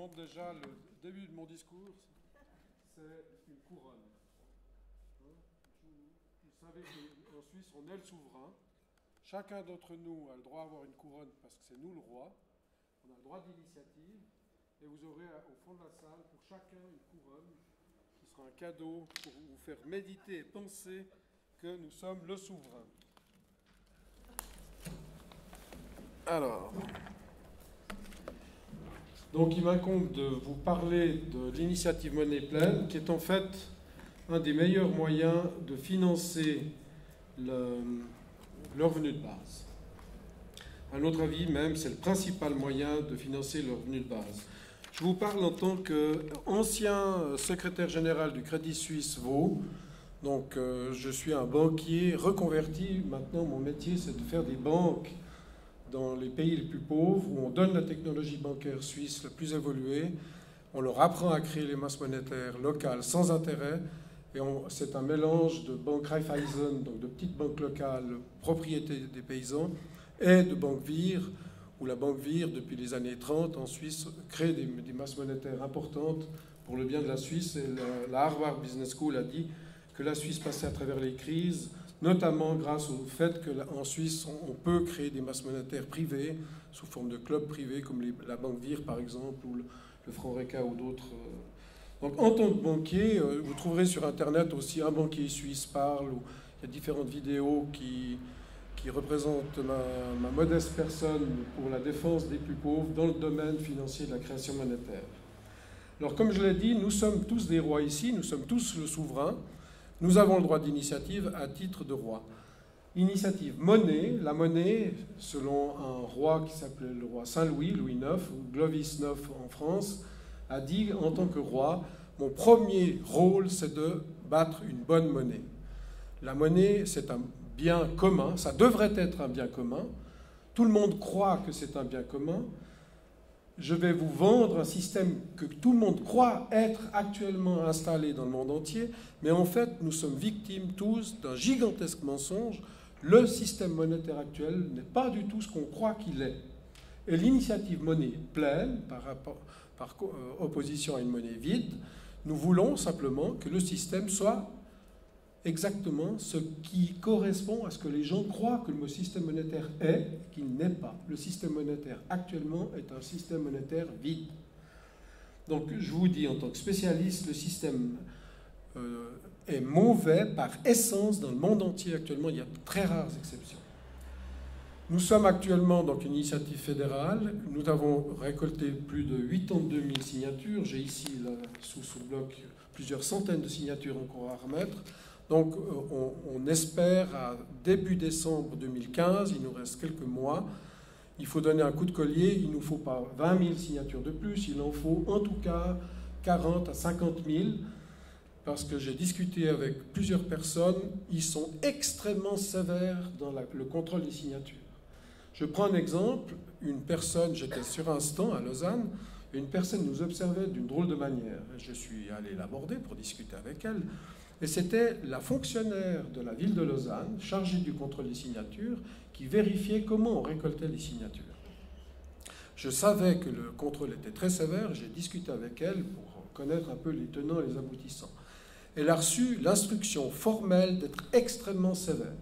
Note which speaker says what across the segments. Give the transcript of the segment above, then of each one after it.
Speaker 1: montre déjà le début de mon discours, c'est une couronne. Vous savez qu'en Suisse, on est le souverain. Chacun d'entre nous a le droit d'avoir une couronne parce que c'est nous le roi. On a le droit d'initiative. Et vous aurez au fond de la salle, pour chacun, une couronne qui sera un cadeau pour vous faire méditer et penser que nous sommes le souverain. Alors, donc il m'incombe de vous parler de l'initiative Monnaie Pleine, qui est en fait un des meilleurs moyens de financer le revenu de base. À notre avis même, c'est le principal moyen de financer le revenu de base. Je vous parle en tant qu'ancien secrétaire général du Crédit Suisse Vaud. Donc je suis un banquier reconverti. Maintenant, mon métier, c'est de faire des banques dans les pays les plus pauvres, où on donne la technologie bancaire suisse la plus évoluée. On leur apprend à créer les masses monétaires locales sans intérêt. Et c'est un mélange de banques Raiffeisen, donc de petites banques locales, propriété des paysans, et de banques VIR, où la banque VIR, depuis les années 30 en Suisse, crée des masses monétaires importantes pour le bien de la Suisse. Et la Harvard Business School a dit que la Suisse passait à travers les crises, notamment grâce au fait qu'en Suisse, on peut créer des masses monétaires privées, sous forme de clubs privés, comme la banque VIR, par exemple, ou le franc RECA ou d'autres. Donc, en tant que banquier, vous trouverez sur Internet aussi Un banquier suisse parle, où il y a différentes vidéos qui représentent ma modeste personne pour la défense des plus pauvres dans le domaine financier de la création monétaire. Alors, comme je l'ai dit, nous sommes tous des rois ici, nous sommes tous le souverain. Nous avons le droit d'initiative à titre de roi. Initiative monnaie. La monnaie, selon un roi qui s'appelait le roi Saint-Louis, Louis IX, ou Clovis IX en France, a dit en tant que roi, mon premier rôle, c'est de battre une bonne monnaie. La monnaie, c'est un bien commun, ça devrait être un bien commun. Tout le monde croit que c'est un bien commun. Je vais vous vendre un système que tout le monde croit être actuellement installé dans le monde entier, mais en fait, nous sommes victimes tous d'un gigantesque mensonge. Le système monétaire actuel n'est pas du tout ce qu'on croit qu'il est. Et l'initiative Monnaie Pleine, par opposition à une monnaie vide, nous voulons simplement que le système soit exactement ce qui correspond à ce que les gens croient que le système monétaire est, qu'il n'est pas. Le système monétaire actuellement est un système monétaire vide. Donc je vous dis en tant que spécialiste, le système est mauvais par essence dans le monde entier actuellement. Il y a de très rares exceptions. Nous sommes actuellement dans une initiative fédérale. Nous avons récolté plus de 82 000 signatures. J'ai ici, là, sous ce bloc, plusieurs centaines de signatures encore à remettre. Donc, on espère, à début décembre 2015, il nous reste quelques mois, il faut donner un coup de collier. Il ne nous faut pas 20 000 signatures de plus, il en faut en tout cas 40 à 50 000, parce que j'ai discuté avec plusieurs personnes, ils sont extrêmement sévères dans le contrôle des signatures. Je prends un exemple, une personne, j'étais sur un stand à Lausanne, et une personne nous observait d'une drôle de manière. Je suis allé l'aborder pour discuter avec elle. Et c'était la fonctionnaire de la ville de Lausanne, chargée du contrôle des signatures, qui vérifiait comment on récoltait les signatures. Je savais que le contrôle était très sévère, j'ai discuté avec elle pour connaître un peu les tenants et les aboutissants. Elle a reçu l'instruction formelle d'être extrêmement sévère.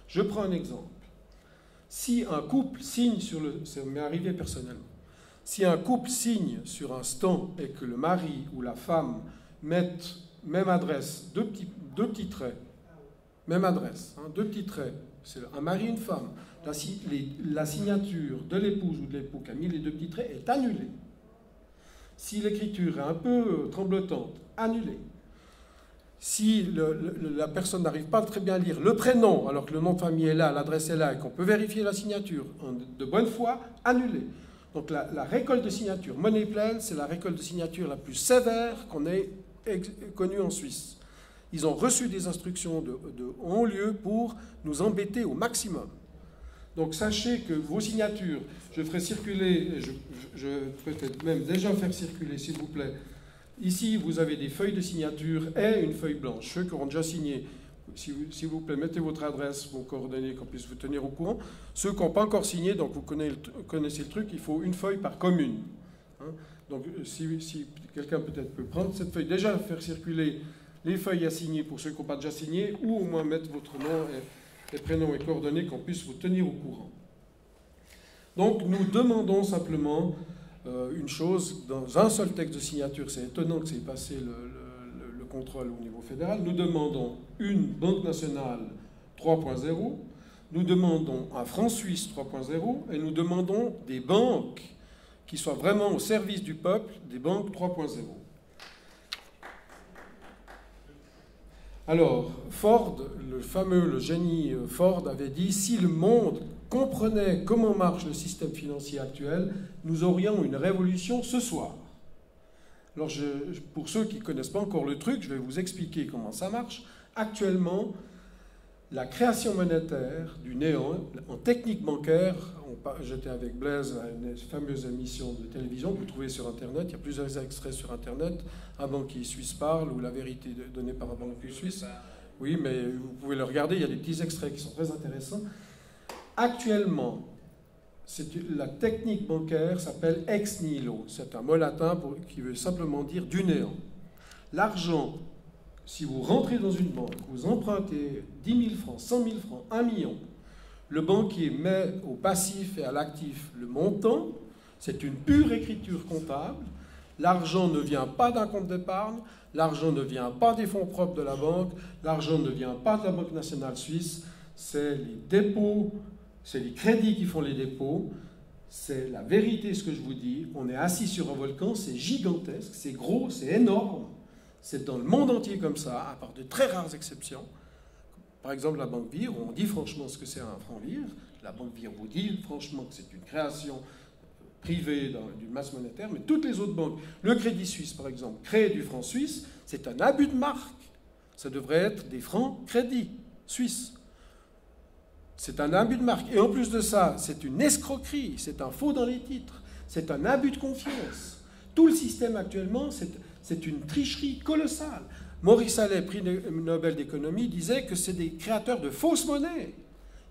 Speaker 1: Je prends un exemple. Si un couple signe sur ça m'est arrivé personnellement, si un couple signe sur un stand et que le mari ou la femme mettent même adresse, deux petits traits, même adresse, deux petits traits, c'est un mari et une femme, la signature de l'épouse ou de l'époux qui a mis les deux petits traits est annulée. Si l'écriture est un peu tremblotante, annulée. Si la personne n'arrive pas très bien à lire le prénom, alors que le nom de famille est là, l'adresse est là, et qu'on peut vérifier la signature de bonne foi, annulée. Donc la récolte de signatures Monnaie Pleine, c'est la récolte de signatures la plus sévère qu'on ait connue en Suisse. Ils ont reçu des instructions de haut lieu pour nous embêter au maximum. Donc sachez que vos signatures, je ferai circuler, je peux peut-être même déjà faire circuler, s'il vous plaît. Ici, vous avez des feuilles de signature et une feuille blanche. Ceux qui auront déjà signé, s'il vous plaît, mettez votre adresse, vos coordonnées, qu'on puisse vous tenir au courant. Ceux qui n'ont pas encore signé, donc vous connaissez le truc, il faut une feuille par commune. Donc si quelqu'un peut-être peut prendre cette feuille, déjà faire circuler les feuilles à signer pour ceux qui n'ont pas déjà signé, ou au moins mettre votre nom et prénom et coordonnées, qu'on puisse vous tenir au courant. Donc nous demandons simplement une chose, dans un seul texte de signature, c'est étonnant que c'est passé le contrôle au niveau fédéral, nous demandons une banque nationale 3.0, nous demandons un franc suisse 3.0, et nous demandons des banques qui soient vraiment au service du peuple, des banques 3.0. Alors, Ford, le génie Ford avait dit, si le monde comprenait comment marche le système financier actuel, nous aurions une révolution ce soir. Alors, pour ceux qui ne connaissent pas encore le truc, je vais vous expliquer comment ça marche. Actuellement, la création monétaire du néant, en technique bancaire, j'étais avec Blaise à une fameuse émission de télévision que vous trouvez sur Internet, il y a plusieurs extraits sur Internet, un banquier suisse parle, ou la vérité donnée par un banquier suisse. Oui, mais vous pouvez le regarder, il y a des petits extraits qui sont très intéressants. Actuellement, la technique bancaire s'appelle ex nihilo. C'est un mot latin qui veut simplement dire du néant. L'argent, si vous rentrez dans une banque, vous empruntez 10 000 francs, 100 000 francs, 1 million, le banquier met au passif et à l'actif le montant, c'est une pure écriture comptable, l'argent ne vient pas d'un compte d'épargne, l'argent ne vient pas des fonds propres de la banque, l'argent ne vient pas de la Banque nationale suisse, c'est les dépôts, c'est les crédits qui font les dépôts, c'est la vérité ce que je vous dis, on est assis sur un volcan, c'est gigantesque, c'est gros, c'est énorme, c'est dans le monde entier comme ça, à part de très rares exceptions. Par exemple, la Banque Vire, on dit franchement ce que c'est un franc Vire, la Banque Vire vous dit franchement que c'est une création privée d'une masse monétaire, mais toutes les autres banques, le Crédit Suisse par exemple, crée du franc suisse, c'est un abus de marque, ça devrait être des francs crédits suisses. C'est un abus de marque. Et en plus de ça, c'est une escroquerie, c'est un faux dans les titres, c'est un abus de confiance. Tout le système actuellement, c'est une tricherie colossale. Maurice Allais, prix Nobel d'économie, disait que c'est des créateurs de fausses monnaies.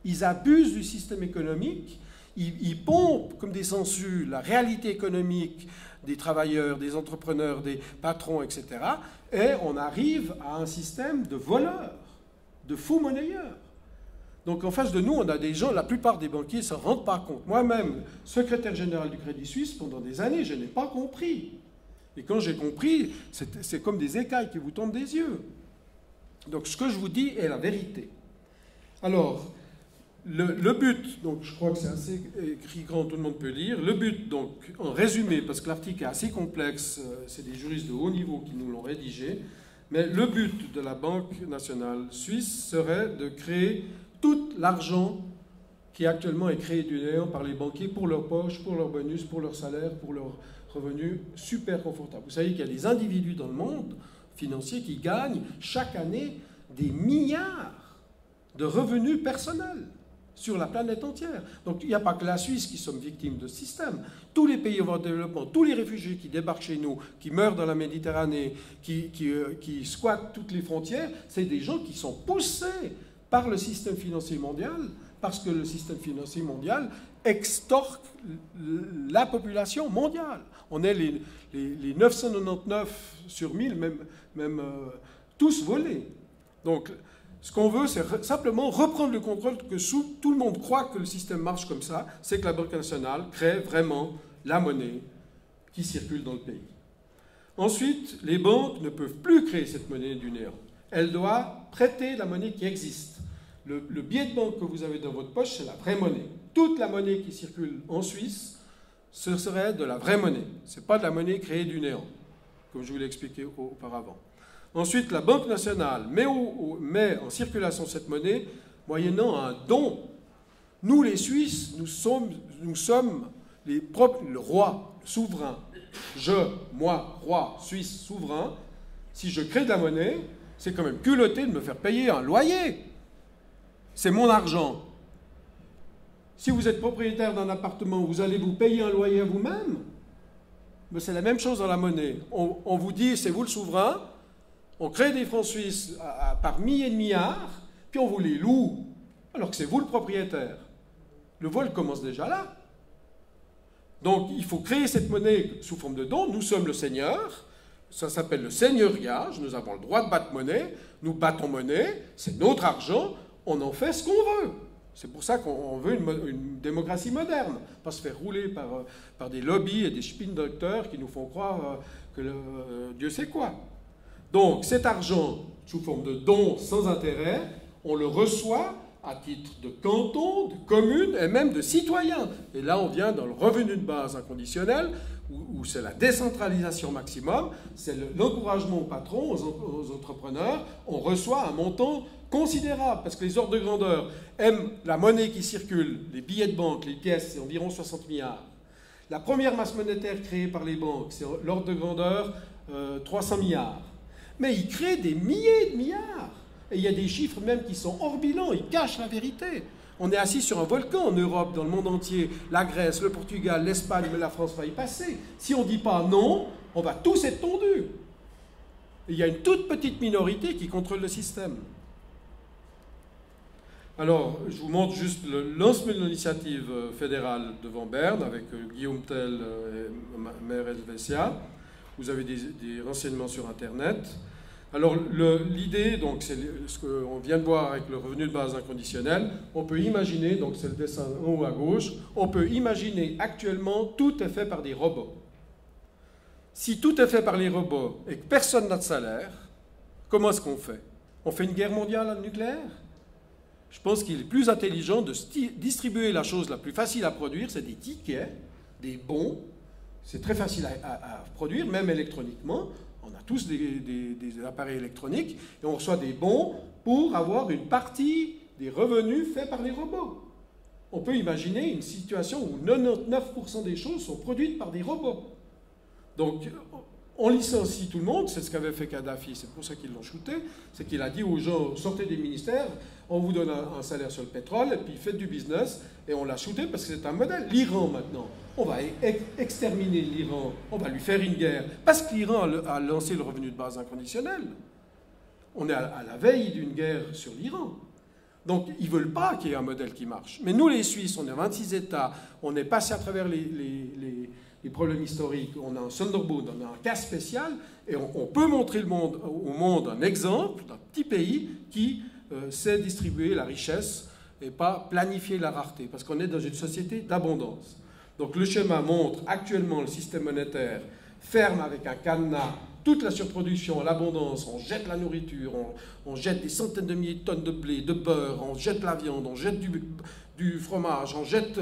Speaker 1: Ils abusent du système économique, ils pompent comme des sangsues la réalité économique des travailleurs, des entrepreneurs, des patrons, etc. Et on arrive à un système de voleurs, de faux monnayeurs. Donc en face de nous, on a des gens, la plupart des banquiers ne s'en rendent pas compte. Moi-même, secrétaire général du Crédit Suisse, pendant des années, je n'ai pas compris. Et quand j'ai compris, c'est comme des écailles qui vous tombent des yeux. Donc ce que je vous dis est la vérité. Alors, le but, donc je crois que c'est assez écrit grand, tout le monde peut lire. Le but, donc, en résumé, parce que l'article est assez complexe, c'est des juristes de haut niveau qui nous l'ont rédigé, mais le but de la Banque nationale suisse serait de créer tout l'argent qui actuellement est créé du néant par les banquiers pour leur poche, pour leur bonus, pour leur salaire, pour leur revenus super confortables. Vous savez qu'il y a des individus dans le monde financier qui gagnent chaque année des milliards de revenus personnels sur la planète entière. Donc il n'y a pas que la Suisse qui sommes victimes de ce système. Tous les pays en voie de développement, tous les réfugiés qui débarquent chez nous, qui meurent dans la Méditerranée, qui squattent toutes les frontières, c'est des gens qui sont poussés par le système financier mondial, parce que le système financier mondial extorque la population mondiale. On est les 999 sur 1000, même tous volés. Donc, ce qu'on veut, c'est simplement reprendre le contrôle, que tout le monde croit que le système marche comme ça, c'est que la Banque nationale crée vraiment la monnaie qui circule dans le pays. Ensuite, les banques ne peuvent plus créer cette monnaie du néant. Elles doivent prêter la monnaie qui existe. Le billet de banque que vous avez dans votre poche, c'est la vraie monnaie. Toute la monnaie qui circule en Suisse, ce serait de la vraie monnaie. Ce n'est pas de la monnaie créée du néant, comme je vous l'ai expliqué auparavant. Ensuite, la Banque nationale met en circulation cette monnaie moyennant un don. Nous, les Suisses, nous sommes le roi, le souverain. Moi, roi suisse souverain, si je crée de la monnaie, c'est quand même culotté de me faire payer un loyer. C'est mon argent. Si vous êtes propriétaire d'un appartement, vous allez vous payer un loyer à vous-même. Mais c'est la même chose dans la monnaie. On vous dit, c'est vous le souverain, on crée des francs suisses par milliers de milliards, puis on vous les loue, alors que c'est vous le propriétaire. Le vol commence déjà là. Donc il faut créer cette monnaie sous forme de don. Nous sommes le seigneur, ça s'appelle le seigneuriage, nous avons le droit de battre monnaie, nous battons monnaie, c'est notre argent, on en fait ce qu'on veut. C'est pour ça qu'on veut une démocratie moderne, pas se faire rouler par des lobbies et des spin-docteurs qui nous font croire que Dieu sait quoi. Donc cet argent, sous forme de don sans intérêt, on le reçoit à titre de canton, de commune et même de citoyen. Et là, on vient dans le revenu de base inconditionnel, où c'est la décentralisation maximum, c'est l'encouragement aux patrons, aux entrepreneurs. On reçoit un montant considérable, parce que les ordres de grandeur aiment la monnaie qui circule, les billets de banque, les pièces, c'est environ 60 milliards. La première masse monétaire créée par les banques, c'est l'ordre de grandeur 300 milliards. Mais ils créent des milliers de milliards. Et il y a des chiffres même qui sont hors bilan, ils cachent la vérité. On est assis sur un volcan en Europe, dans le monde entier, la Grèce, le Portugal, l'Espagne, mais la France va y passer. Si on ne dit pas non, on va tous être tondus. Et il y a une toute petite minorité qui contrôle le système. Alors, je vous montre juste le lancement de l'initiative fédérale devant Berne, avec Guillaume Tell et Maire Helvetia. Vous avez des renseignements sur Internet. Alors l'idée, donc, c'est ce qu'on vient de voir avec le revenu de base inconditionnel. On peut imaginer, donc c'est le dessin en haut à gauche, on peut imaginer actuellement tout est fait par des robots. Si tout est fait par les robots et que personne n'a de salaire, comment est-ce qu'on fait? On fait une guerre mondiale nucléaire? Je pense qu'il est plus intelligent de distribuer la chose la plus facile à produire, c'est des tickets, des bons. C'est très facile à produire, même électroniquement. On a tous des appareils électroniques et on reçoit des bons pour avoir une partie des revenus faits par les robots. On peut imaginer une situation où 99% des choses sont produites par des robots. Donc, on licencie tout le monde, c'est ce qu'avait fait Kadhafi, c'est pour ça qu'ils l'ont shooté, c'est qu'il a dit aux gens, sortez des ministères, on vous donne un salaire sur le pétrole, et puis faites du business, et on l'a shooté parce que c'est un modèle. L'Iran, maintenant, on va exterminer l'Iran, on va lui faire une guerre, parce que l'Iran a lancé le revenu de base inconditionnel. On est à la veille d'une guerre sur l'Iran. Donc, ils ne veulent pas qu'il y ait un modèle qui marche. Mais nous, les Suisses, on est 26 États, on est passé à travers les problèmes historiques, on a un Sonderbund, on a un cas spécial, et on peut montrer au monde un exemple d'un petit pays qui sait distribuer la richesse et pas planifier la rareté, parce qu'on est dans une société d'abondance. Donc le schéma montre actuellement le système monétaire ferme avec un cadenas toute la surproduction, l'abondance, on jette la nourriture, on jette des centaines de milliers de tonnes de blé, de beurre, on jette la viande, on jette du fromage, on jette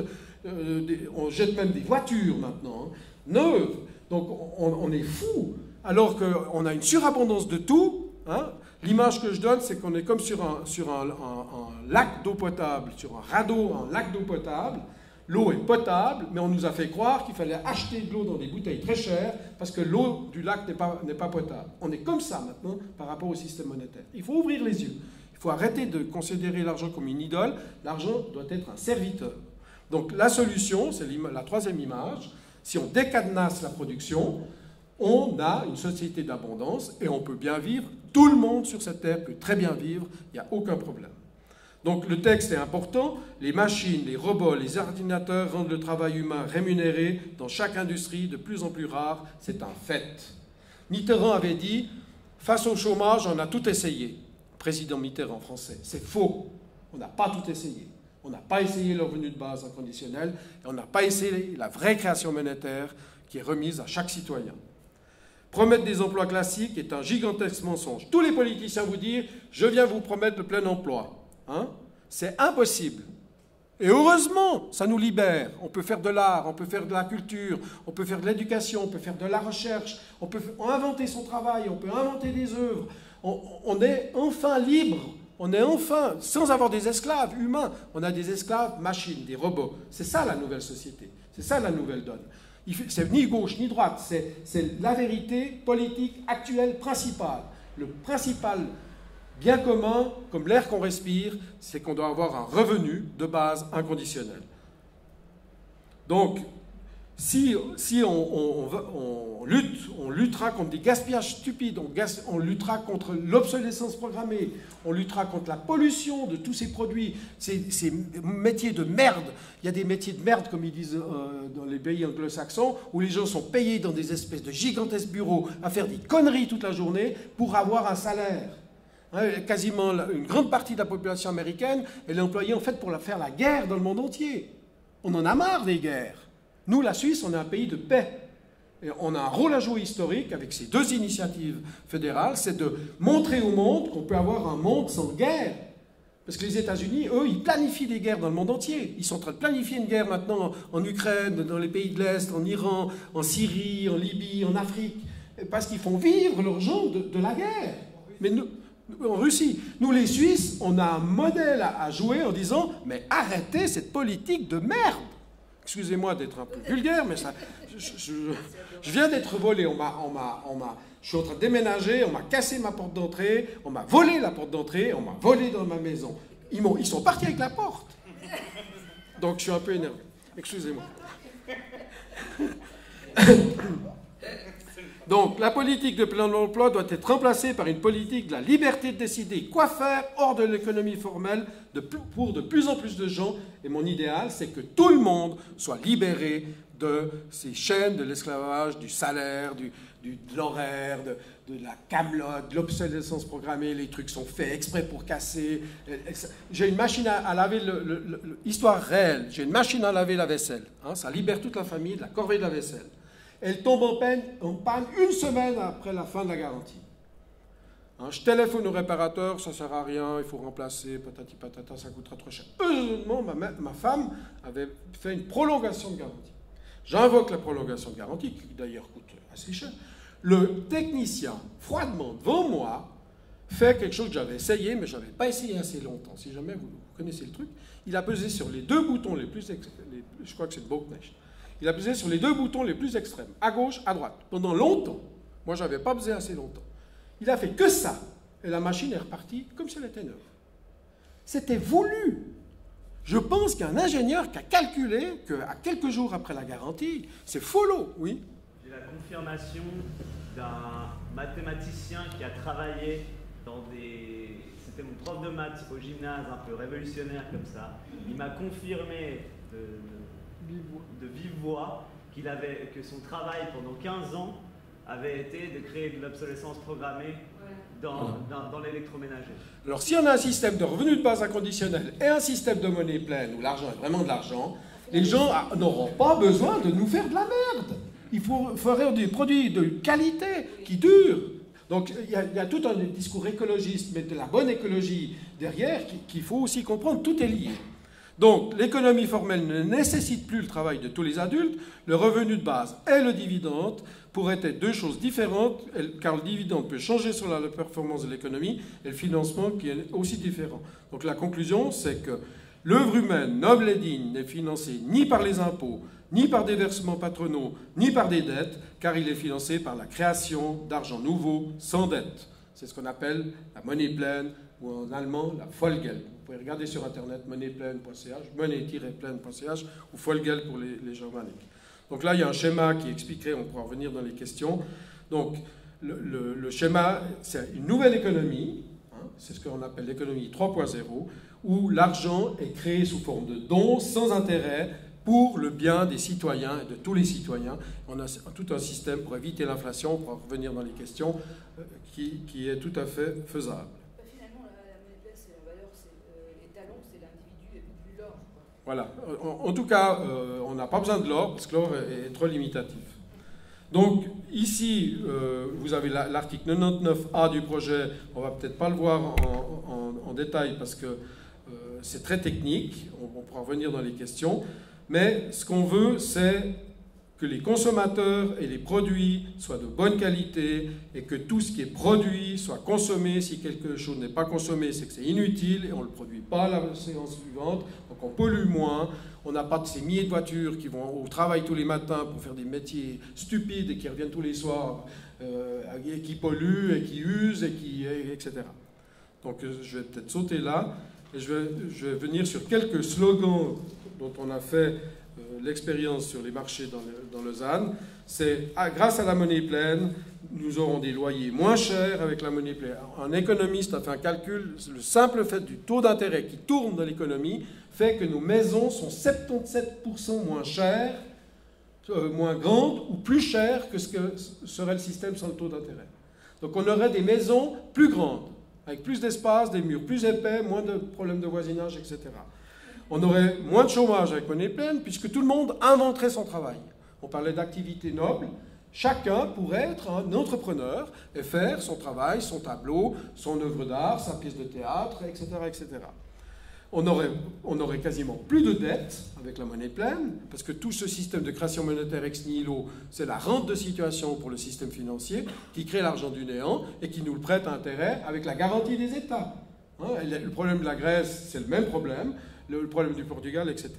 Speaker 1: même des voitures maintenant, hein, neuves. Donc on est fou, alors qu'on a une surabondance de tout. Hein. L'image que je donne, c'est qu'on est comme sur un lac d'eau potable, sur un radeau, un lac d'eau potable. L'eau est potable, mais on nous a fait croire qu'il fallait acheter de l'eau dans des bouteilles très chères parce que l'eau du lac n'est pas potable. On est comme ça maintenant par rapport au système monétaire. Il faut ouvrir les yeux. Il faut arrêter de considérer l'argent comme une idole. L'argent doit être un serviteur. Donc la solution, c'est la troisième image. Si on décadenasse la production, on a une société d'abondance et on peut bien vivre. Tout le monde sur cette terre peut très bien vivre. Il n'y a aucun problème. Donc le texte est important, les machines, les robots, les ordinateurs rendent le travail humain rémunéré dans chaque industrie de plus en plus rare, c'est un fait. Mitterrand avait dit, face au chômage, on a tout essayé. Président Mitterrand français, c'est faux, on n'a pas tout essayé. On n'a pas essayé le revenu de base inconditionnel, et on n'a pas essayé la vraie création monétaire qui est remise à chaque citoyen. Promettre des emplois classiques est un gigantesque mensonge. Tous les politiciens vous disent, je viens vous promettre le plein emploi. Hein? C'est impossible. Et heureusement, ça nous libère. On peut faire de l'art, on peut faire de la culture, on peut faire de l'éducation, on peut faire de la recherche, on peut inventer son travail, on peut inventer des œuvres. On est enfin libre, on est enfin, sans avoir des esclaves humains, on a des esclaves machines, des robots. C'est ça la nouvelle société, c'est ça la nouvelle donne. C'est ni gauche ni droite, c'est la vérité politique actuelle principale. Le principal bien commun, comme l'air qu'on respire, c'est qu'on doit avoir un revenu de base inconditionnel. Donc, si on lutte luttera contre des gaspillages stupides, on luttera contre l'obsolescence programmée, on luttera contre la pollution de tous ces produits, ces métiers de merde. Il y a des métiers de merde, comme ils disent dans les pays anglo-saxons, où les gens sont payés dans des espèces de gigantesques bureaux à faire des conneries toute la journée pour avoir un salaire. Quasiment une grande partie de la population américaine, elle est employée en fait pour faire la guerre dans le monde entier. On en a marre des guerres. Nous, la Suisse, on est un pays de paix. Et on a un rôle à jouer historique avec ces deux initiatives fédérales, c'est de montrer au monde qu'on peut avoir un monde sans guerre. Parce que les États-Unis, eux, ils planifient des guerres dans le monde entier. Ils sont en train de planifier une guerre maintenant en Ukraine, dans les pays de l'Est, en Iran, en Syrie, en Libye, en Afrique, parce qu'ils font vivre leurs gens de la guerre. Mais nous, en Russie, nous les Suisses, on a un modèle à jouer en disant « mais arrêtez cette politique de merde !» Excusez-moi d'être un peu vulgaire, mais ça, je viens d'être volé. Je suis en train de déménager, on m'a cassé ma porte d'entrée, on m'a volé la porte d'entrée, on m'a volé dans ma maison. Ils sont partis avec la porte. Donc je suis un peu énervé. Excusez-moi. Donc la politique de plein emploi doit être remplacée par une politique de la liberté de décider quoi faire hors de l'économie formelle pour de plus en plus de gens. Et mon idéal, c'est que tout le monde soit libéré de ces chaînes de l'esclavage, du salaire, de l'horaire, de la camelote, de l'obsolescence programmée. Les trucs sont faits exprès pour casser. J'ai une machine à laver, histoire réelle, j'ai une machine à laver la vaisselle. Hein, ça libère toute la famille de la corvée de la vaisselle. Elle tombe en panne une semaine après la fin de la garantie. Hein, je téléphone au réparateur, ça ne sert à rien, il faut remplacer, patati patata, ça coûtera trop cher. Heureusement, ma femme avait fait une prolongation de garantie. J'invoque la prolongation de garantie, qui d'ailleurs coûte assez cher. Le technicien, froidement, devant moi, fait quelque chose que j'avais essayé, mais je n'avais pas essayé assez longtemps. Si jamais vous connaissez le truc, il a pesé sur les deux boutons les plus... je crois que c'est le Bocknecht. Il a pesé sur les deux boutons les plus extrêmes, à gauche, à droite, pendant longtemps. Moi, je n'avais pas pesé assez longtemps. Il a fait que ça, et la machine est repartie comme si elle était neuve. C'était voulu. Je pense qu'il y a un ingénieur qui a calculé qu'à quelques jours après la garantie, c'est follow, oui.
Speaker 2: J'ai la confirmation d'un mathématicien qui a travaillé dans des... C'était mon prof de maths au gymnase, un peu révolutionnaire comme ça. Il m'a confirmé de vive voix que son travail pendant 15 ans avait été de créer de l'obsolescence programmée dans l'électroménager.
Speaker 1: Alors si on a un système de revenus de base inconditionnel et un système de monnaie pleine où l'argent est vraiment de l'argent, les gens n'auront pas besoin de nous faire de la merde. Il faut faire des produits de qualité qui durent. Donc il y a tout un discours écologiste, mais de la bonne écologie derrière qu'il faut aussi comprendre. Tout est lié. Donc, l'économie formelle ne nécessite plus le travail de tous les adultes. Le revenu de base et le dividende pourraient être deux choses différentes, car le dividende peut changer sur la performance de l'économie et le financement qui est aussi différent. Donc, la conclusion, c'est que l'œuvre humaine, noble et digne, n'est financée ni par les impôts, ni par des versements patronaux, ni par des dettes, car il est financé par la création d'argent nouveau sans dette. C'est ce qu'on appelle la monnaie pleine, ou en allemand, la Vollgeld. Vous pouvez regarder sur Internet, monnaie-pleine.ch, monnaie-pleine.ch, ou Vollgeld pour les germaniques. Donc là, il y a un schéma qui expliquerait, on pourra revenir dans les questions. Donc, le schéma, c'est une nouvelle économie, hein, c'est ce qu'on appelle l'économie 3.0, où l'argent est créé sous forme de dons sans intérêt pour le bien des citoyens et de tous les citoyens. On a tout un système pour éviter l'inflation, on pourra revenir dans les questions, qui est tout à fait faisable. Voilà. En tout cas, on n'a pas besoin de l'or, parce que l'or est trop limitatif. Donc, ici, vous avez l'article 99A du projet. On ne va peut-être pas le voir en détail, parce que c'est très technique. On pourra revenir dans les questions. Mais ce qu'on veut, c'est que les consommateurs et les produits soient de bonne qualité et que tout ce qui est produit soit consommé. Si quelque chose n'est pas consommé, c'est que c'est inutile et on ne le produit pas à la séance suivante. Donc on pollue moins. On n'a pas de ces milliers de voitures qui vont au travail tous les matins pour faire des métiers stupides et qui reviennent tous les soirs, et qui polluent et qui usent, etc. Donc je vais peut-être sauter là et je vais venir sur quelques slogans dont on a fait l'expérience sur les marchés dans Lausanne. C'est grâce à la monnaie pleine, nous aurons des loyers moins chers avec la monnaie pleine. Un économiste a fait un calcul, le simple fait du taux d'intérêt qui tourne dans l'économie fait que nos maisons sont 77% moins chères, moins grandes ou plus chères que ce que serait le système sans le taux d'intérêt. Donc on aurait des maisons plus grandes, avec plus d'espace, des murs plus épais, moins de problèmes de voisinage, etc. On aurait moins de chômage avec monnaie pleine, puisque tout le monde inventerait son travail. On parlait d'activité noble. Chacun pourrait être un entrepreneur et faire son travail, son tableau, son œuvre d'art, sa pièce de théâtre, etc., etc. On aurait quasiment plus de dettes avec la monnaie pleine, parce que tout ce système de création monétaire ex nihilo, c'est la rente de situation pour le système financier qui crée l'argent du néant et qui nous le prête à intérêt avec la garantie des États. Le problème de la Grèce, c'est le même problème, le problème du Portugal, etc.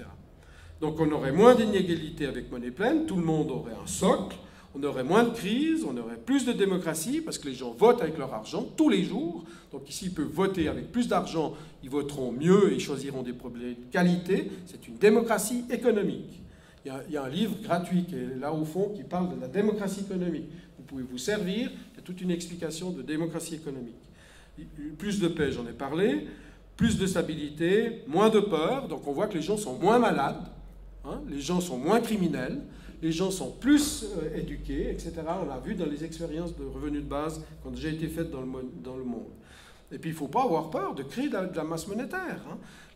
Speaker 1: Donc on aurait moins d'inégalités avec monnaie pleine, tout le monde aurait un socle, on aurait moins de crises, on aurait plus de démocratie, parce que les gens votent avec leur argent tous les jours. Donc ici, ils peuvent voter avec plus d'argent, ils voteront mieux et choisiront des problèmes de qualité. C'est une démocratie économique. Il y a un livre gratuit qui est là au fond qui parle de la démocratie économique. Vous pouvez vous servir, il y a toute une explication de démocratie économique. Plus de paix, j'en ai parlé, plus de stabilité, moins de peur, donc on voit que les gens sont moins malades, les gens sont moins criminels, les gens sont plus éduqués, etc. On l'a vu dans les expériences de revenus de base qui ont déjà été faites dans le monde. Et puis il ne faut pas avoir peur de créer de la masse monétaire.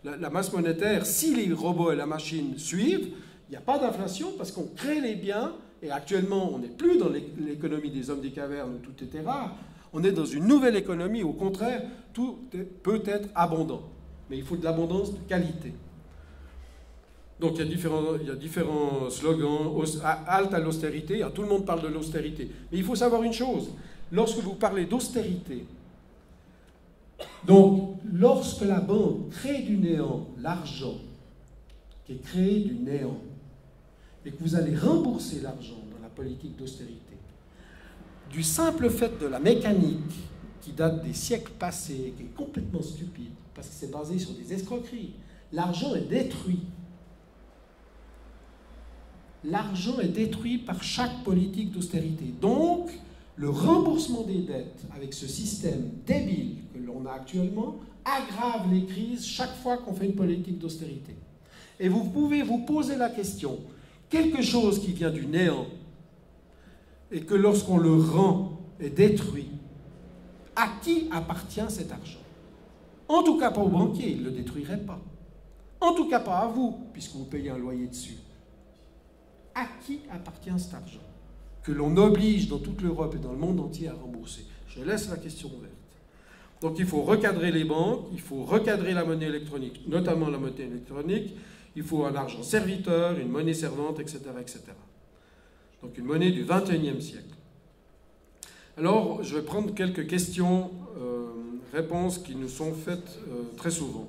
Speaker 1: La masse monétaire, si les robots et la machine suivent, il n'y a pas d'inflation parce qu'on crée les biens, et actuellement on n'est plus dans l'économie des hommes des cavernes où tout était rare, on est dans une nouvelle économie, au contraire, tout peut être abondant. Mais il faut de l'abondance de qualité. Donc il y a différents slogans, halte à l'austérité, tout le monde parle de l'austérité. Mais il faut savoir une chose, lorsque vous parlez d'austérité, donc lorsque la banque crée du néant l'argent qui est créé du néant, et que vous allez rembourser l'argent dans la politique d'austérité, du simple fait de la mécanique qui date des siècles passés, qui est complètement stupide, parce que c'est basé sur des escroqueries, l'argent est détruit. L'argent est détruit par chaque politique d'austérité. Donc, le remboursement des dettes avec ce système débile que l'on a actuellement aggrave les crises chaque fois qu'on fait une politique d'austérité. Et vous pouvez vous poser la question, quelque chose qui vient du néant et que lorsqu'on le rend est détruit, à qui appartient cet argent? En tout cas pas aux banquiers, ils ne le détruiraient pas. En tout cas pas à vous, puisque vous payez un loyer dessus. À qui appartient cet argent que l'on oblige dans toute l'Europe et dans le monde entier à rembourser? Je laisse la question ouverte. Donc il faut recadrer les banques, il faut recadrer la monnaie électronique, notamment la monnaie électronique, il faut un argent serviteur, une monnaie servante, etc., etc. Donc une monnaie du XXIe siècle. Alors je vais prendre quelques questions, réponses qui nous sont faites très souvent.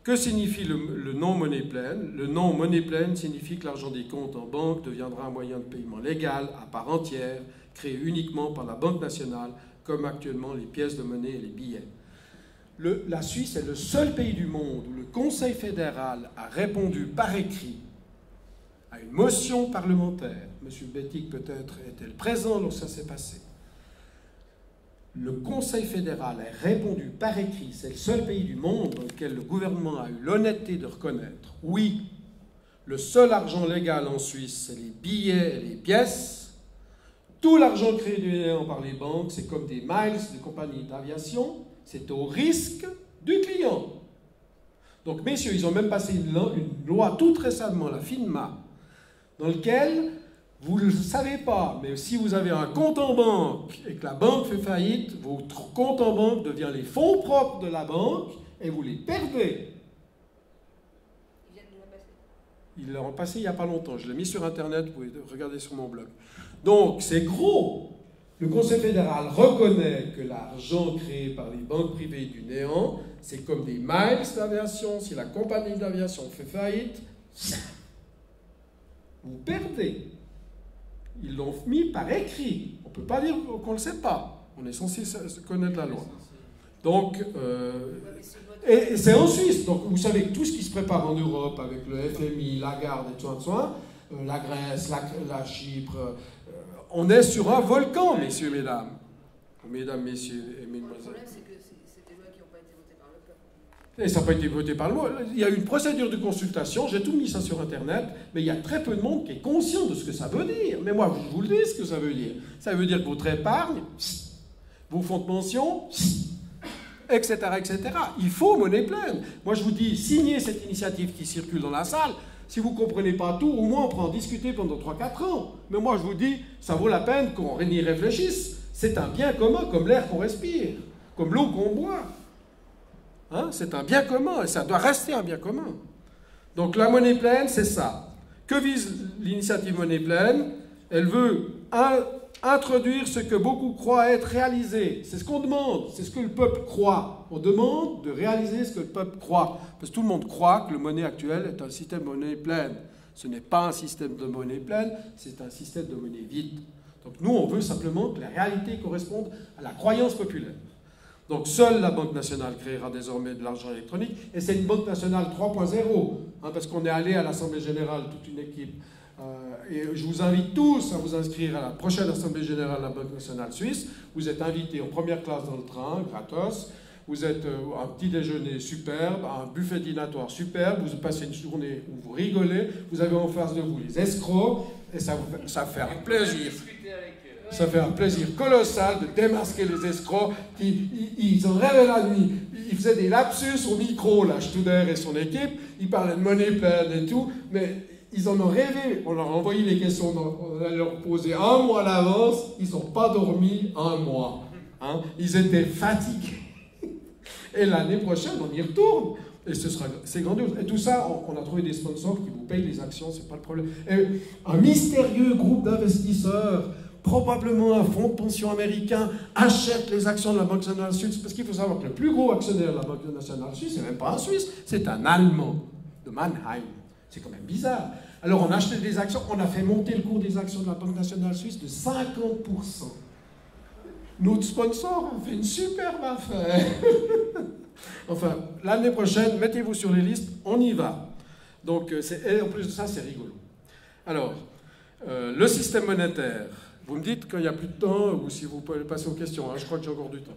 Speaker 1: Que signifie le nom monnaie pleine? Le nom monnaie pleine signifie que l'argent des comptes en banque deviendra un moyen de paiement légal à part entière, créé uniquement par la Banque nationale, comme actuellement les pièces de monnaie et les billets. La Suisse est le seul pays du monde où le Conseil fédéral a répondu par écrit à une motion parlementaire. M. Bettig peut-être était présent lorsque ça s'est passé. Le Conseil fédéral a répondu par écrit, c'est le seul pays du monde dans lequel le gouvernement a eu l'honnêteté de reconnaître, oui, le seul argent légal en Suisse, c'est les billets et les pièces. Tout l'argent créé par les banques, c'est comme des miles de compagnies d'aviation, c'est au risque du client. Donc, messieurs, ils ont même passé une loi toute récemment, la FINMA, dans laquelle, vous ne le savez pas, mais si vous avez un compte en banque et que la banque fait faillite, votre compte en banque devient les fonds propres de la banque et vous les perdez.
Speaker 3: Ils viennent de la passer.
Speaker 1: Ils l'ont passé il n'y a pas longtemps. Je l'ai mis sur Internet, vous pouvez regarder sur mon blog. Donc, c'est gros. Le Conseil fédéral reconnaît que l'argent créé par les banques privées du néant, c'est comme des miles d'aviation. Si la compagnie d'aviation fait faillite, vous perdez. Ils l'ont mis par écrit. On ne peut pas dire qu'on ne le sait pas. On est censé connaître la loi. Donc, et c'est en Suisse. Donc, vous savez que tout ce qui se prépare en Europe avec le FMI, Lagarde et tout ça, la Grèce, la Chypre, on est sur un volcan, messieurs, mesdames. Mesdames, messieurs et
Speaker 3: Le
Speaker 1: mesdemoiselles.
Speaker 3: problème, c'est que c'est des lois qui n'ont pas été votées par le peuple.
Speaker 1: Et ça n'a pas été voté par loi. Il y a une procédure de consultation, j'ai tout mis ça sur Internet, mais il y a très peu de monde qui est conscient de ce que ça veut dire. Mais moi, je vous le dis ce que ça veut dire. Ça veut dire que votre épargne, vos fonds de pension, etc., etc. Il faut monnaie pleine. Moi, je vous dis, signez cette initiative qui circule dans la salle. Si vous ne comprenez pas tout, au moins on peut en discuter pendant 3-4 ans. Mais moi, je vous dis, ça vaut la peine qu'on y réfléchisse. C'est un bien commun, comme l'air qu'on respire, comme l'eau qu'on boit. Hein, c'est un bien commun, et ça doit rester un bien commun. Donc la monnaie pleine, c'est ça. Que vise l'initiative monnaie pleine? Elle veut introduire ce que beaucoup croient être réalisé. C'est ce qu'on demande, c'est ce que le peuple croit. On demande de réaliser ce que le peuple croit. Parce que tout le monde croit que le monnaie actuel est un système de monnaie pleine. Ce n'est pas un système de monnaie pleine, c'est un système de monnaie vide. Donc nous, on veut simplement que la réalité corresponde à la croyance populaire. Donc seule la Banque nationale créera désormais de l'argent électronique, et c'est une Banque nationale 3.0, hein, parce qu'on est allé à l'Assemblée générale, toute une équipe, et je vous invite tous à vous inscrire à la prochaine Assemblée générale de la Banque nationale suisse. Vous êtes invités en première classe dans le train, gratos. Vous êtes un petit déjeuner superbe, un buffet dînatoire superbe, vous passez une journée où vous rigolez, vous avez en face de vous les escrocs, et ça fait un plaisir. Ça fait un plaisir colossal de démasquer les escrocs. Ils ont rêvé la nuit. Ils faisaient des lapsus au micro, là, Studer et son équipe. Ils parlaient de monnaie pleine et tout, mais ils en ont rêvé. On leur a envoyé les questions, on allait leur poser un mois à l'avance. Ils n'ont pas dormi un mois. Hein. Ils étaient fatigués. Et l'année prochaine, on y retourne. Et c'est grandiose. Et tout ça, on a trouvé des sponsors qui vous payent les actions, c'est pas le problème. Et un mystérieux groupe d'investisseurs, probablement un fonds de pension américain, achète les actions de la Banque nationale suisse. Parce qu'il faut savoir que le plus gros actionnaire de la Banque nationale suisse, c'est même pas un Suisse, c'est un Allemand de Mannheim. C'est quand même bizarre. Alors on a acheté des actions, on a fait monter le cours des actions de la Banque nationale suisse de 50%. Notre sponsor a fait une superbe affaire. Enfin, l'année prochaine, mettez-vous sur les listes, on y va. Donc, et en plus de ça, c'est rigolo. Alors, le système monétaire, vous me dites qu'il n'y a plus de temps, ou si vous pouvez passer aux questions, hein, je crois que j'ai encore du temps.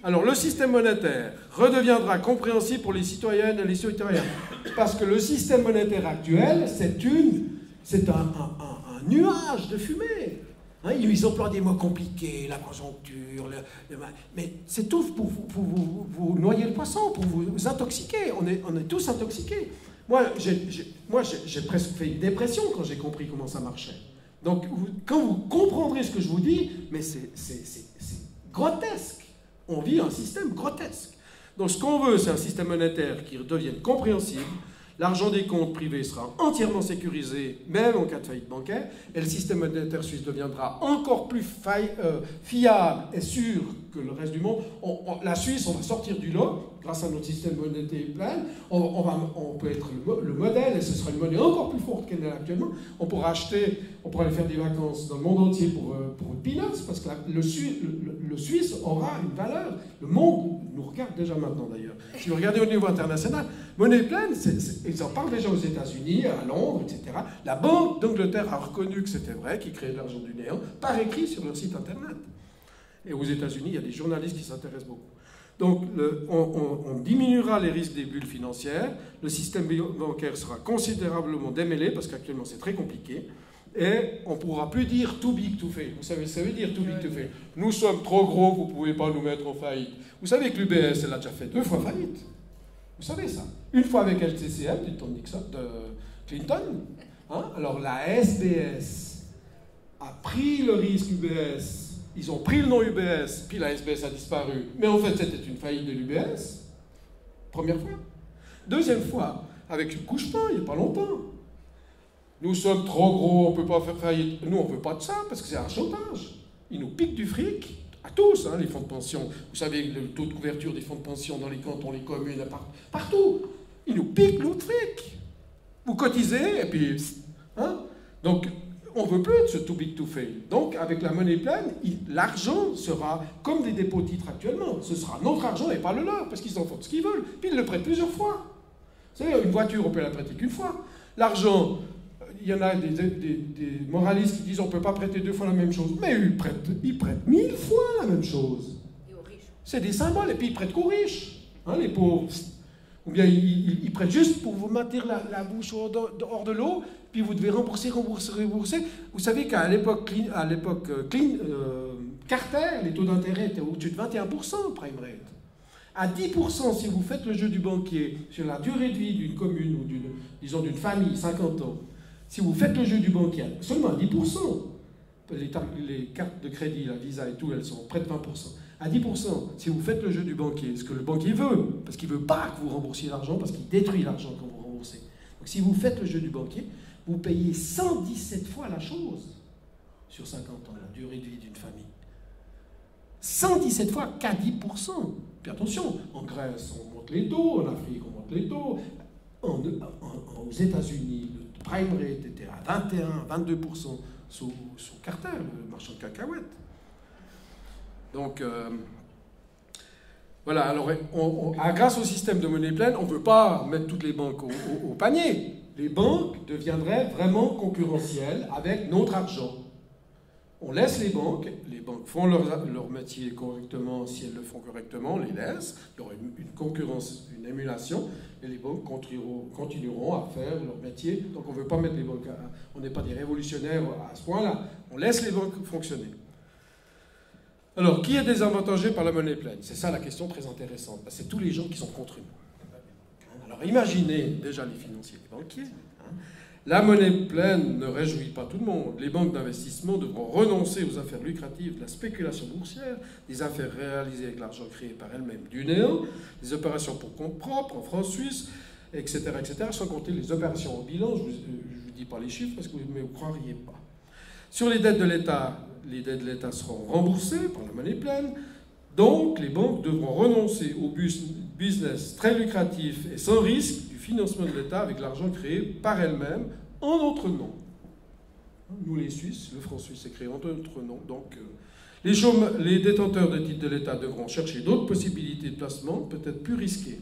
Speaker 1: Alors, le système monétaire redeviendra compréhensible pour les citoyennes et les citoyens, parce que le système monétaire actuel, c'est un nuage de fumée. Hein, ils emploient des mots compliqués, la conjoncture, mais c'est tout pour vous noyer le poisson, pour vous intoxiquer. On est tous intoxiqués. Moi, j'ai presque fait une dépression quand j'ai compris comment ça marchait. Donc, quand vous comprendrez ce que je vous dis, mais c'est grotesque. On vit un système grotesque. Donc, ce qu'on veut, c'est un système monétaire qui devienne compréhensible. L'argent des comptes privés sera entièrement sécurisé, même en cas de faillite bancaire, et le système monétaire suisse deviendra encore plus fiable et sûr que le reste du monde. La Suisse, on va sortir du lot, grâce à notre système monétaire plein, on peut être le modèle, et ce sera une monnaie encore plus forte qu'elle est actuellement. On pourra aller faire des vacances dans le monde entier pour peanuts, parce que le Suisse aura une valeur. Le monde nous regarde déjà maintenant d'ailleurs. Si vous regardez au niveau international, monnaie pleine, ils en parlent déjà aux États-Unis, à Londres, etc. La Banque d'Angleterre a reconnu que c'était vrai, qu'ils créaient de l'argent du néant, par écrit sur leur site internet. Et aux États-Unis, il y a des journalistes qui s'intéressent beaucoup. Donc, on diminuera les risques des bulles financières, le système bancaire sera considérablement démêlé, parce qu'actuellement c'est très compliqué, et on ne pourra plus dire too big to fail. Vous savez, ça veut dire too big to fail. Nous sommes trop gros, vous ne pouvez pas nous mettre en faillite. Vous savez que l'UBS, elle a déjà fait 2 fois faillite. Vous savez ça. Une fois avec LCCF, du temps de Nixon, de Clinton. Hein? Alors la SBS a pris le risque UBS. Ils ont pris le nom UBS, puis la SBS a disparu. Mais en fait, c'était une faillite de l'UBS. Première fois. Deuxième fois, avec Couche-Pain, il n'y a pas longtemps. Nous sommes trop gros, on ne peut pas faire faillite. Nous, on ne veut pas de ça, parce que c'est un chantage. Ils nous piquent du fric, à tous, hein, les fonds de pension. Vous savez, le taux de couverture des fonds de pension dans les cantons, les communes, partout. Ils nous piquent notre fric. Vous cotisez, et puis... Hein, donc, on ne veut plus de ce too big to fail. Donc, avec la monnaie pleine, l'argent sera comme des dépôts titres actuellement. Ce sera notre argent et pas le leur, parce qu'ils en font ce qu'ils veulent. Puis ils le prêtent plusieurs fois. Vous savez, une voiture, on peut la prêter qu'une fois. L'argent, il y en a des moralistes qui disent on ne peut pas prêter 2 fois la même chose. Mais ils prêtent 1000 fois la même chose.
Speaker 3: Et aux riches.
Speaker 1: C'est des symboles, et puis ils prêtent qu'aux riches, hein, les pauvres. Ou bien ils prêtent juste pour vous maintenir la bouche hors de l'eau, puis vous devez rembourser. Vous savez qu'à l'époque Carter, les taux d'intérêt étaient au-dessus de 21%, prime rate. À 10%, si vous faites le jeu du banquier sur la durée de vie d'une commune ou d'une famille, 50 ans, si vous faites le jeu du banquier, seulement à 10%, les cartes de crédit, la Visa et tout, elles sont près de 20%. À 10%, si vous faites le jeu du banquier, ce que le banquier veut, parce qu'il ne veut pas que vous remboursiez l'argent, parce qu'il détruit l'argent quand vous remboursez. Donc si vous faites le jeu du banquier, vous payez 117 fois la chose sur 50 ans, la durée de vie d'une famille. 117 fois qu'à 10%. Puis attention, en Grèce, on monte les taux, en Afrique, on monte les taux. Aux États-Unis, le prime rate était à 21-22% sous Carter, le marchand de cacahuètes. Donc, voilà, alors grâce au système de monnaie pleine, on ne peut pas mettre toutes les banques au panier. Les banques deviendraient vraiment concurrentielles avec notre argent. On laisse les banques font leur métier correctement, si elles le font correctement, on les laisse, il y aura une concurrence, une émulation, et les banques continueront à faire leur métier. Donc on ne veut pas mettre les banques, on n'est pas des révolutionnaires à ce point-là, on laisse les banques fonctionner. Alors, qui est désavantagé par la monnaie pleine? C'est ça la question très intéressante. C'est tous les gens qui sont contre nous. Alors imaginez déjà les financiers, les banquiers. La monnaie pleine ne réjouit pas tout le monde. Les banques d'investissement devront renoncer aux affaires lucratives de la spéculation boursière, des affaires réalisées avec l'argent créé par elles-mêmes du néant, des opérations pour compte propre en France suisse, etc., sans compter les opérations en bilan. Je ne vous dis pas les chiffres parce que vous ne me croiriez pas. Sur les dettes de l'État seront remboursées par la monnaie pleine. Donc, les banques devront renoncer au business très lucratif et sans risque du financement de l'État avec l'argent créé par elles-mêmes en notre nom. Nous, les Suisses, le franc suisse est créé en notre nom. Donc, les détenteurs de titres de l'État devront chercher d'autres possibilités de placement, peut-être plus risquées.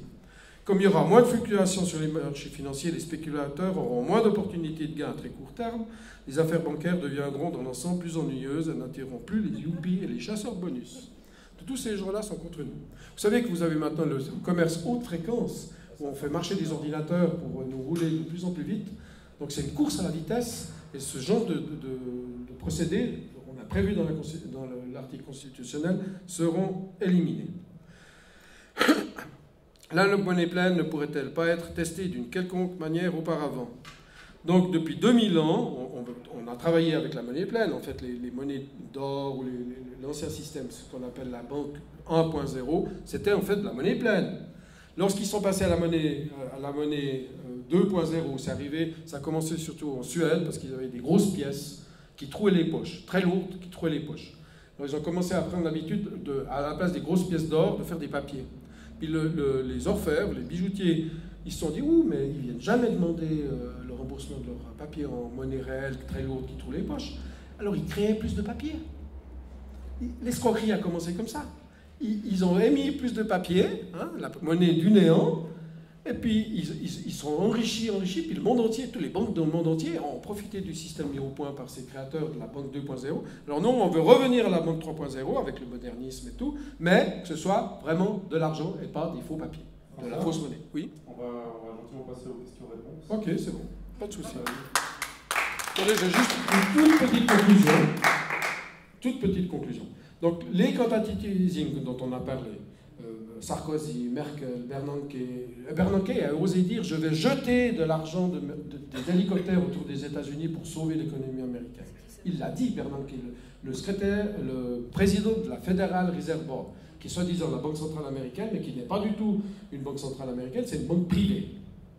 Speaker 1: Comme il y aura moins de fluctuations sur les marchés financiers, les spéculateurs auront moins d'opportunités de gains à très court terme. Les affaires bancaires deviendront dans l'ensemble plus ennuyeuses et n'attireront plus les yuppies et les chasseurs de bonus. Tous ces gens-là sont contre nous. Vous savez que vous avez maintenant le commerce haute fréquence, où on fait marcher des ordinateurs pour nous rouler de plus en plus vite. Donc c'est une course à la vitesse, et ce genre de procédés, on a prévu dans l'article constitutionnel, seront éliminés. La monnaie pleine ne pourrait-elle pas être testée d'une quelconque manière auparavant? Donc depuis 2000 ans, on a travaillé avec la monnaie pleine. En fait, les monnaies d'or ou l'ancien système, ce qu'on appelle la banque 1.0, c'était en fait de la monnaie pleine. Lorsqu'ils sont passés à la monnaie 2.0, c'est arrivé, ça a commencé surtout en Suède, parce qu'ils avaient des grosses pièces qui trouaient les poches, très lourdes, qui trouaient les poches. Alors ils ont commencé à prendre l'habitude, à la place des grosses pièces d'or, de faire des papiers. Puis les orfèvres, les bijoutiers, ils se sont dit, ouh, mais ils ne viennent jamais demander le remboursement de leur papier en monnaie réelle, très lourde, qui trouve les poches. Alors ils créaient plus de papier. L'escroquerie a commencé comme ça. Ils ont émis plus de papier, hein, la monnaie du néant, et puis ils sont enrichis, puis le monde entier, toutes les banques dans le monde entier ont profité du système mis au point par ces créateurs de la banque 2.0. Alors non, on veut revenir à la banque 3.0 avec le modernisme et tout, mais que ce soit vraiment de l'argent et pas des faux papiers, de la fausse monnaie. Oui.
Speaker 4: On va gentiment passer aux questions-réponses.
Speaker 1: Ok, c'est bon, pas de souci. Attendez, j'ai juste une toute petite conclusion. Donc les quantitative easing dont on a parlé, Sarkozy, Merkel, Bernanke a osé dire « je vais jeter de l'argent des hélicoptères autour des États-Unis pour sauver l'économie américaine ». Il l'a dit, Bernanke, le président de la Federal Reserve Board, qui est soi-disant la banque centrale américaine, mais qui n'est pas du tout une banque centrale américaine, c'est une banque privée.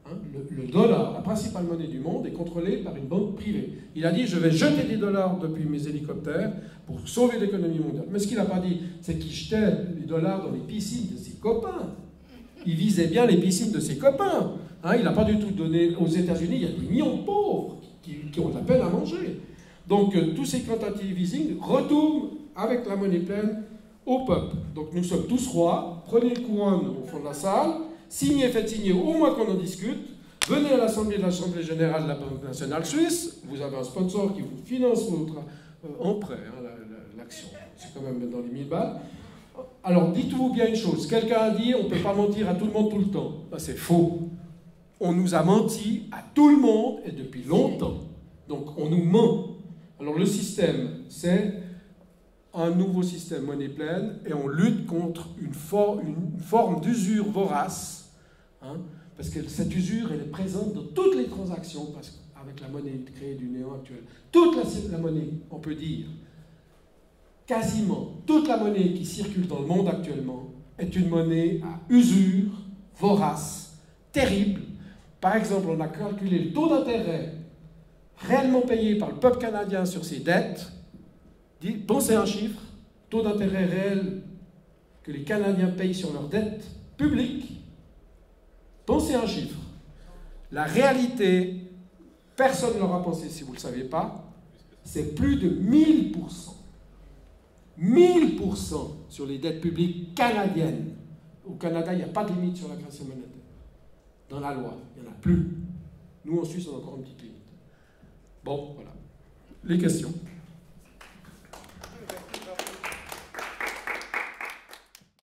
Speaker 1: Hein, le dollar, la principale monnaie du monde, est contrôlée par une banque privée. Il a dit « je vais jeter des dollars depuis mes hélicoptères pour sauver l'économie mondiale ». Mais ce qu'il n'a pas dit, c'est qu'il jetait les dollars dans les piscines de ses copains. Il visait bien les piscines de ses copains. Hein, il n'a pas du tout donné... Aux États-Unis, il y a des millions de pauvres qui ont de la peine à manger. Donc tous ces quantitative easing retournent avec la monnaie pleine au peuple. Donc nous sommes tous rois, prenez le couronne au fond de la salle, signez, faites signer, au moins qu'on en discute. Venez à l'Assemblée générale de la Banque nationale suisse, vous avez un sponsor qui vous finance votre emprunt, hein, l'action. C'est quand même dans les 1000 balles. Alors dites-vous bien une chose, quelqu'un a dit on ne peut pas mentir à tout le monde tout le temps. Ben, c'est faux. On nous a menti à tout le monde et depuis longtemps. Donc on nous ment. Alors le système, c'est un nouveau système monnaie pleine et on lutte contre une forme d'usure vorace. Hein, parce que cette usure, elle est présente dans toutes les transactions, parce qu'avec la monnaie créée du néant actuel, toute la monnaie, on peut dire, quasiment toute la monnaie qui circule dans le monde actuellement est une monnaie à usure, vorace, terrible. Par exemple, on a calculé le taux d'intérêt réellement payé par le peuple canadien sur ses dettes. Pensez à un chiffre, taux d'intérêt réel que les Canadiens payent sur leurs dettes publiques. Pensez à un chiffre. La réalité, personne ne l'aura pensé si vous ne le savez pas, c'est plus de 1000%. 1000% sur les dettes publiques canadiennes. Au Canada, il n'y a pas de limite sur la création monétaire. Dans la loi, il n'y en a plus. Nous, en Suisse, on a encore une petite limite. Bon, voilà. Les questions.